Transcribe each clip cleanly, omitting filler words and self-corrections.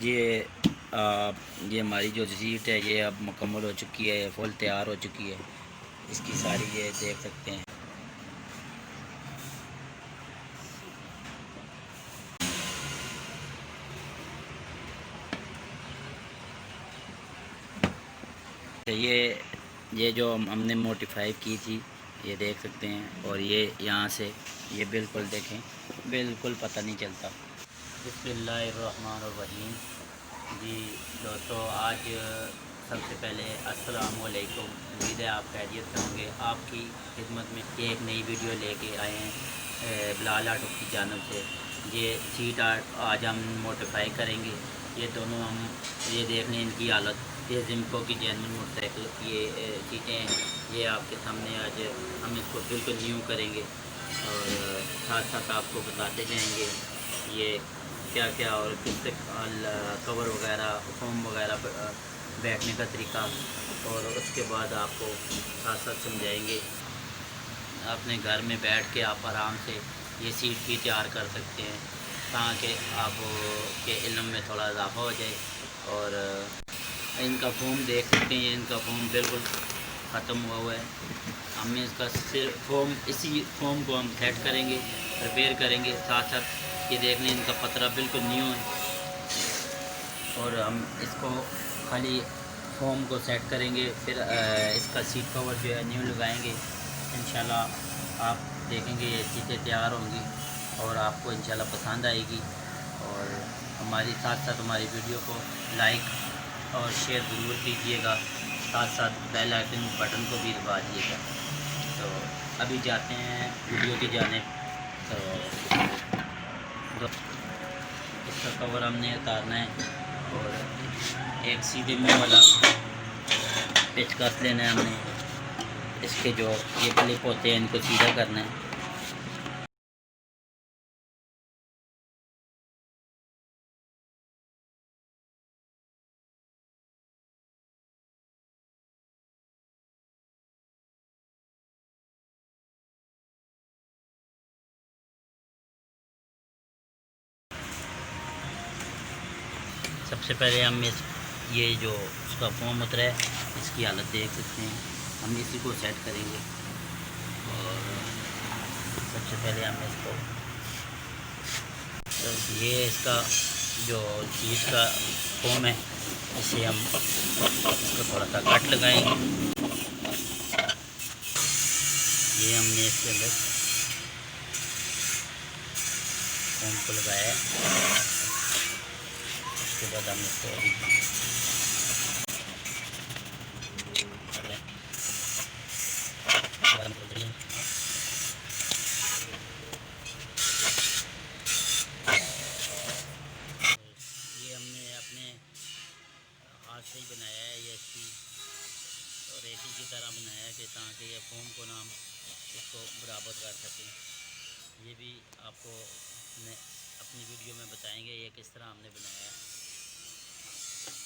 ये ये हमारी जो सीट है ये अब मुकम्मल हो चुकी है, फुल तैयार हो चुकी है। इसकी सारी ये देख सकते हैं। तो ये जो हमने मोडिफाई की थी ये देख सकते हैं। और ये यहाँ से ये बिल्कुल देखें, बिल्कुल पता नहीं चलता। बिस्मिल्लाहिर्रहमानिर्रहीम। जी दोस्तों, आज सबसे पहले अस्सलाम वालेकुम। उम्मीद है आप खैरियत से होंगे। आपकी खिदमत में ये एक नई वीडियो लेके आए हैं बिलाल आटो की जानिब से। ये सीट आज हम मोडिफाई करेंगे। ये दोनों हम ये देख लें इनकी हालत। ये जिम्को की जेनवन मोटरसाइकिल ये चीज़ें ये आपके सामने आज हम इसको बिल्कुल न्यू करेंगे और साथ साथ आपको बताते जाएंगे ये क्या क्या और किस कवर वगैरह फोम वगैरह बैठने का तरीका। और उसके बाद आपको साथ साथ समझाएंगे। अपने घर में बैठ के आप आराम से ये सीट भी तैयार कर सकते हैं ताकि आपके इल्म में थोड़ा इजाफा हो जाए। और इनका फोम देख सकते हैं, इनका फोम बिल्कुल ख़त्म हुआ है। हमें इसका सिर्फ फोम, इसी फोम को हम सेट करेंगे, रिपेयर करेंगे। साथ साथ ये देख लें इनका पतरा बिल्कुल न्यू है। और हम इसको खाली फोम को सेट करेंगे, फिर इसका सीट कवर जो है न्यू लगाएंगे। इंशाल्लाह आप देखेंगे ये चीज़ें तैयार होंगी और आपको इंशाल्लाह पसंद आएगी। और हमारी साथ साथ हमारी वीडियो को लाइक और शेयर ज़रूर कीजिएगा। साथ साथ बेल आइकन बटन को भी दबा दिएगा। तो अभी जाते हैं वीडियो की जानिब। तो इसका कवर हमने उतारना है और एक सीधे मुँह वाला पेचकस लेना है हमने। इसके जो ये क्लिप होते हैं इनको सीधा करना है। सबसे पहले हम ये जो उसका फोम उतरा है इसकी हालत देख सकते हैं। हम इसी को सेट करेंगे। और सबसे पहले हम इसको तो ये इसका जो चीज़ का फोम है इसे हम इसको थोड़ा सा कट लगाएंगे। ये हमने इसके अंदर फोम को लगाया है। उसके बाद हम इसको ये हमने अपने हाथ से ही बनाया है। ये इसकी रेती की तरह बनाया है कि ताकि ये फोम को ना हम इसको बराबर कर सकें। ये भी आपको अपनी वीडियो में बताएंगे ये किस तरह हमने बनाया है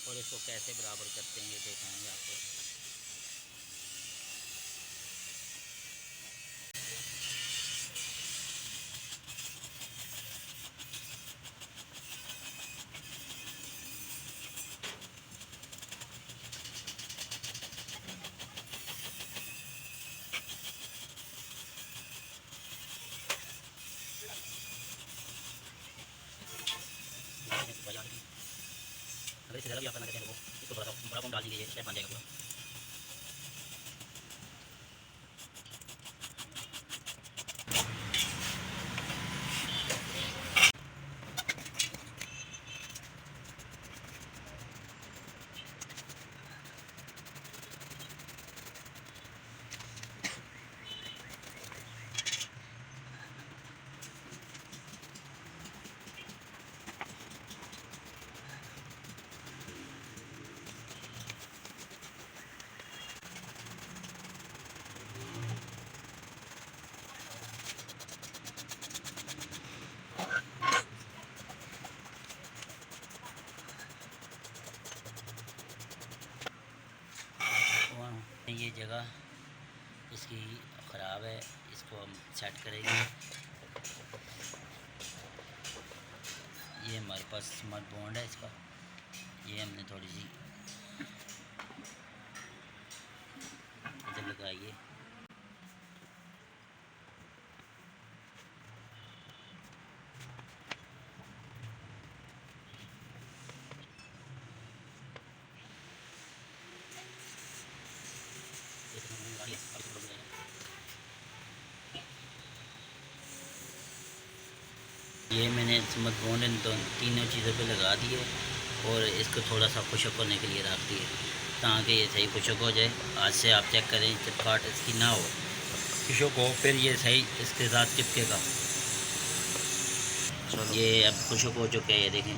और इसको कैसे बराबर करते हैं ये दिखाएंगे आपको। अगर इससे ज़्यादा भी आप करना चाहते हैं तो इसको थोड़ा सा बड़ा फोम डाल दीजिए, शेप बन जाएगा पूरा। ये जगह इसकी ख़राब है, इसको हम सेट करेंगे। ये हमारे पास स्मार्ट बॉन्ड है इसका, ये हमने थोड़ी सी इधर लगाई है। ये मैंने स्मार्टफोन इन तीनों चीज़ों पे लगा दिए और इसको थोड़ा सा खुशक होने के लिए रख दिए ताकि ये सही खुशक हो जाए। आज से आप चेक करें चिपकाट इसकी ना हो, खुशक हो, फिर ये सही इसके साथ चिपकेगा। ये अब खुशक हो चुके हैं, ये देखें।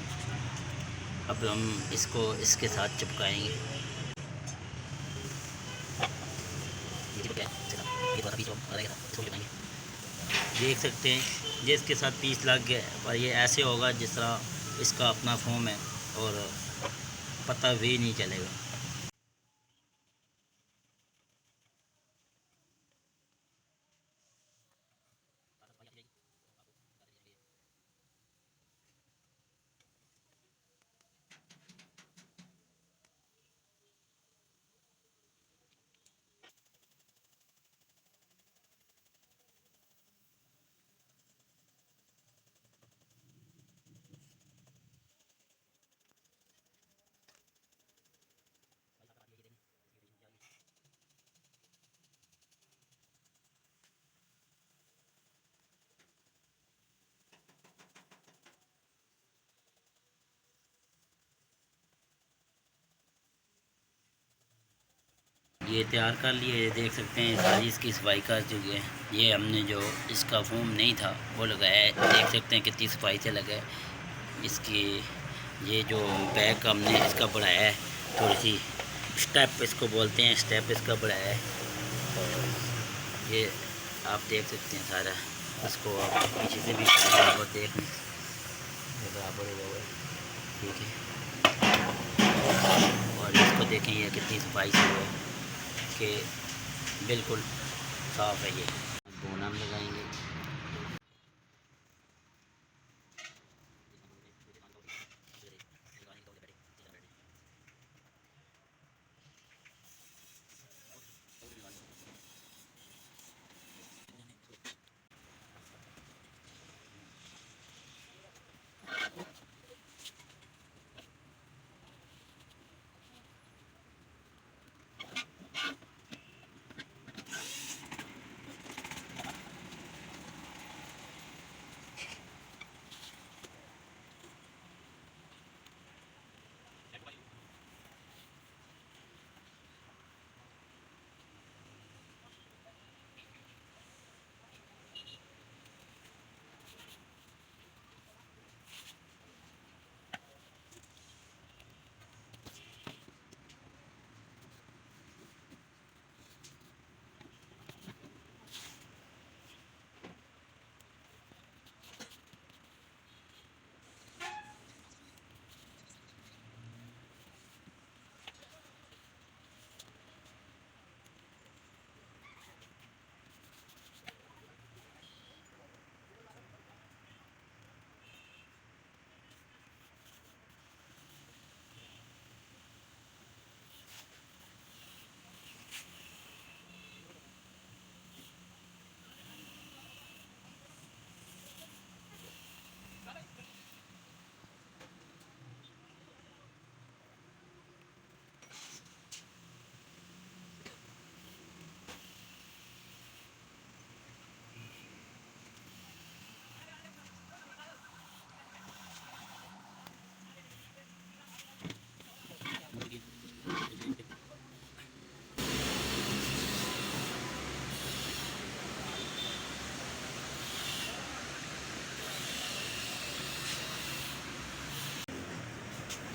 अब हम इसको इसके साथ चिपकाएंगे। देख सकते हैं ये इसके साथ पीस लग गया है, और ये ऐसे होगा जिस तरह इसका अपना फोम है और पता भी नहीं चलेगा। ये तैयार कर लिए, ये देख सकते हैं सारी इसकी सफाई कर चुकी है। ये हमने जो इसका फोम नहीं था वो लगाया है, देख सकते हैं कितनी सफाई से लगा है। इसकी ये जो बैग हमने इसका बढ़ाया है, थोड़ी सी स्टेप इसको बोलते हैं, स्टेप इसका बढ़ाया है। और ये आप देख सकते हैं सारा, इसको आप पीछे से भी बराबर देख लें, बराबर हुआ है, ठीक है। और इसको देखें ये कितनी सफाई से हुआ है कि बिल्कुल साफ़ है। ये बोना हम लगाएंगे।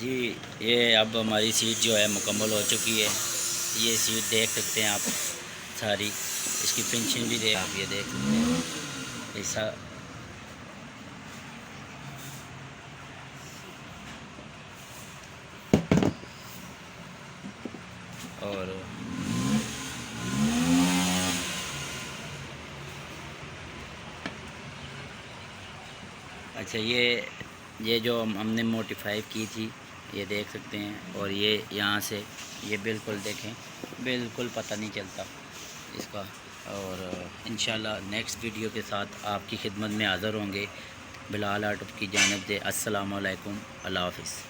जी ये अब हमारी सीट जो है मुकम्मल हो चुकी है। ये सीट देख सकते हैं आप सारी, इसकी फिनिशिंग भी देख, आप ये देख सकते हैं ऐसा। और अच्छा ये जो हमने मोडिफाई की थी ये देख सकते हैं। और ये यहाँ से ये बिल्कुल देखें, बिल्कुल पता नहीं चलता इसका। और इंशाल्लाह नेक्स्ट वीडियो के साथ आपकी खिदमत में हाज़िर होंगे। बिलाल आर्ट की जानिब से अस्सलामु अलैकुम, अल्लाह हाफ़िज़।